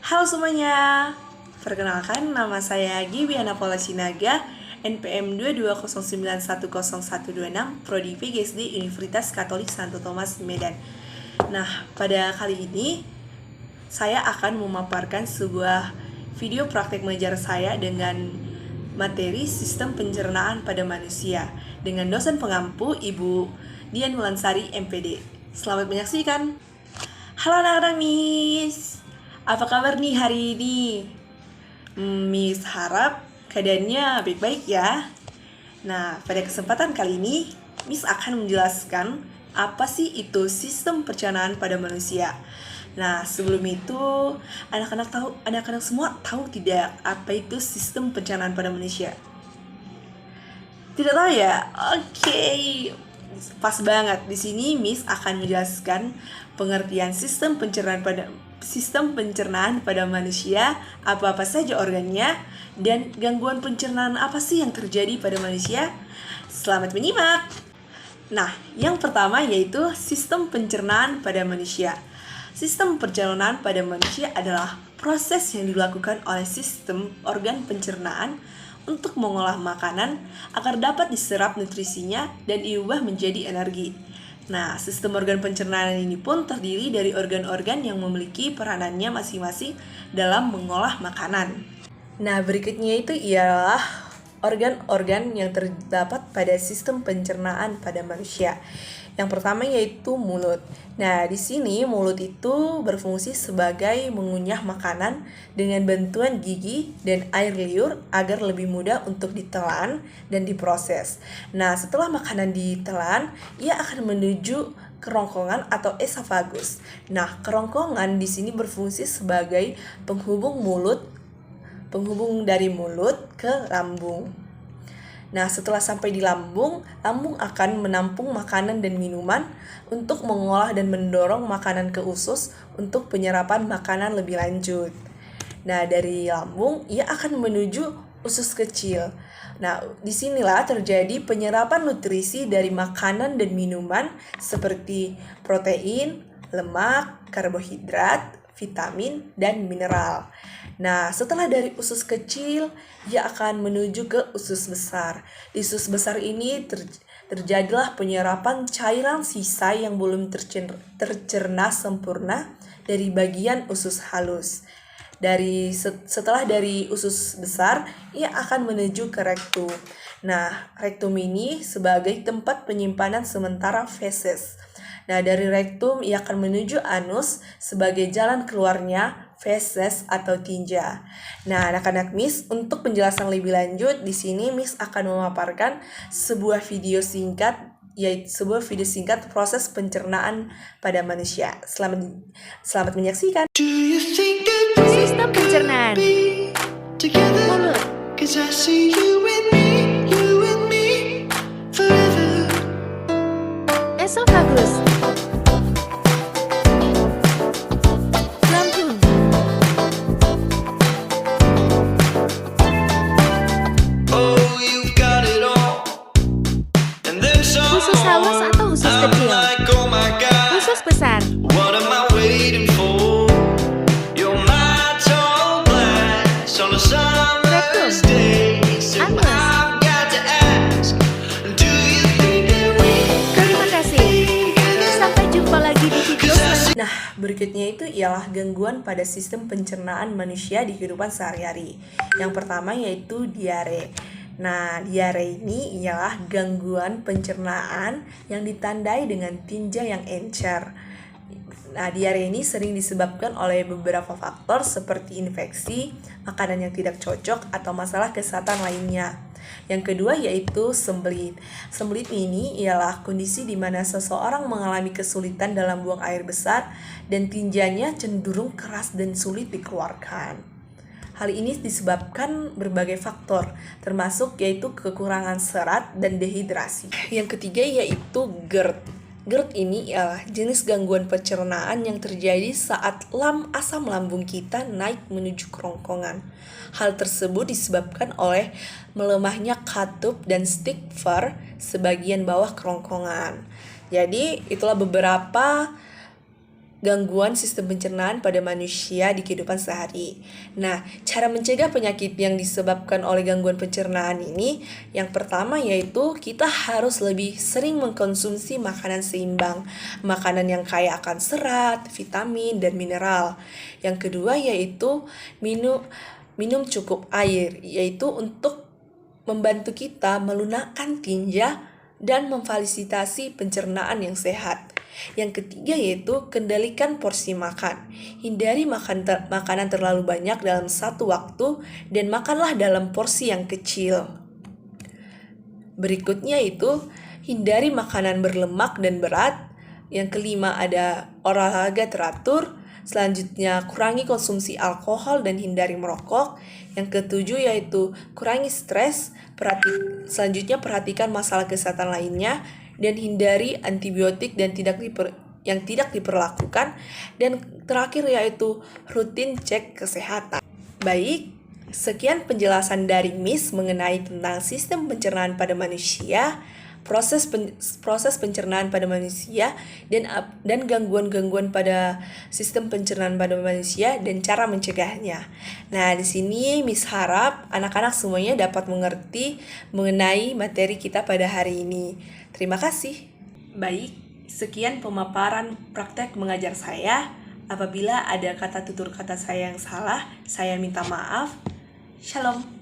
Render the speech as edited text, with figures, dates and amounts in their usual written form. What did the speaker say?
Halo semuanya, perkenalkan nama saya Giviana Paula Sinaga, NPM 220910126, Prodi PGSD Universitas Katolik Santo Thomas Medan. Nah, pada kali ini saya akan memaparkan sebuah video praktek mengajar saya dengan materi sistem pencernaan pada manusia dengan dosen pengampu Ibu Dian Wulansari MPD. Selamat menyaksikan. Halo anak-anak Miss, apa kabar nih hari ini? Miss harap keadaannya baik-baik ya. Nah, pada kesempatan kali ini Miss akan menjelaskan apa sih itu sistem pencernaan pada manusia. Nah, sebelum itu anak-anak semua tahu tidak apa itu sistem pencernaan pada manusia? Tidak tahu ya? Oke. Pas banget. Di sini Miss akan menjelaskan pengertian sistem pencernaan pada manusia, apa-apa saja organnya, dan gangguan pencernaan apa sih yang terjadi pada manusia. Selamat menyimak. Nah, yang pertama yaitu sistem pencernaan pada manusia. Sistem pencernaan pada manusia adalah proses yang dilakukan oleh sistem organ pencernaan untuk mengolah makanan agar dapat diserap nutrisinya dan diubah menjadi energi. Nah, sistem organ pencernaan ini pun terdiri dari organ-organ yang memiliki peranannya masing-masing dalam mengolah makanan. Nah, berikutnya itu ialah organ-organ yang terdapat pada sistem pencernaan pada manusia. Yang pertama yaitu mulut. Nah, di sini mulut itu berfungsi sebagai mengunyah makanan dengan bantuan gigi dan air liur agar lebih mudah untuk ditelan dan diproses. Nah, setelah makanan ditelan, ia akan menuju kerongkongan atau esofagus. Nah, kerongkongan di sini berfungsi sebagai penghubung dari mulut ke lambung. Nah, setelah sampai di lambung akan menampung makanan dan minuman untuk mengolah dan mendorong makanan ke usus untuk penyerapan makanan lebih lanjut. Nah, dari lambung ia akan menuju usus kecil. Nah, disinilah terjadi penyerapan nutrisi dari makanan dan minuman seperti protein, lemak, karbohidrat, vitamin, dan mineral. Nah, setelah dari usus kecil, ia akan menuju ke usus besar. Di usus besar ini terjadilah penyerapan cairan sisa yang belum tercerna sempurna dari bagian usus halus. Setelah dari usus besar, ia akan menuju ke rektum. Nah, rektum ini sebagai tempat penyimpanan sementara feses. Nah, dari rektum ia akan menuju anus sebagai jalan keluarnya feses atau tinja. Nah, anak-anak Miss, untuk penjelasan lebih lanjut di sini Miss akan memaparkan sebuah video singkat proses pencernaan pada manusia. Selamat menyaksikan. Sistem pencernaan mulut. Esofagus. Lambung. Usus halus atau usus kecil. Usus besar. Nah, berikutnya itu ialah gangguan pada sistem pencernaan manusia di kehidupan sehari-hari. Yang pertama yaitu diare. Nah, diare ini ialah gangguan pencernaan yang ditandai dengan tinja yang encer. Nah, diare ini sering disebabkan oleh beberapa faktor seperti infeksi, makanan yang tidak cocok, atau masalah kesehatan lainnya. Yang kedua yaitu sembelit. Sembelit ini ialah kondisi di mana seseorang mengalami kesulitan dalam buang air besar dan tinjanya cenderung keras dan sulit dikeluarkan. Hal ini disebabkan berbagai faktor, termasuk yaitu kekurangan serat dan dehidrasi. Yang ketiga yaitu GERD. GERD ini ialah jenis gangguan pencernaan yang terjadi saat asam lambung kita naik menuju kerongkongan. Hal tersebut disebabkan oleh melemahnya katup dan stigfer sebagian bawah kerongkongan. Jadi itulah beberapa gangguan sistem pencernaan pada manusia di kehidupan sehari. Nah, cara mencegah penyakit yang disebabkan oleh gangguan pencernaan ini, yang pertama yaitu kita harus lebih sering mengkonsumsi makanan seimbang, makanan yang kaya akan serat, vitamin, dan mineral. Yang kedua yaitu minum cukup air, yaitu untuk membantu kita melunakkan tinja dan memfasilitasi pencernaan yang sehat. Yang ketiga yaitu kendalikan porsi makan. Hindari makanan terlalu banyak dalam satu waktu dan makanlah dalam porsi yang kecil. Berikutnya itu hindari makanan berlemak dan berat. Yang kelima ada olahraga teratur. Selanjutnya kurangi konsumsi alkohol dan hindari merokok. Yang ketujuh yaitu kurangi stres. Selanjutnya perhatikan masalah kesehatan lainnya dan hindari antibiotik yang tidak diperlakukan. Dan terakhir yaitu rutin cek kesehatan. Baik, sekian penjelasan dari Miss mengenai tentang sistem pencernaan pada manusia, proses pencernaan pada manusia, dan gangguan-gangguan pada sistem pencernaan pada manusia dan cara mencegahnya. Nah, di sini Miss harap anak-anak semuanya dapat mengerti mengenai materi kita pada hari ini. Terima kasih. Baik, sekian pemaparan praktek mengajar saya. Apabila ada kata tutur kata saya yang salah, saya minta maaf. Shalom.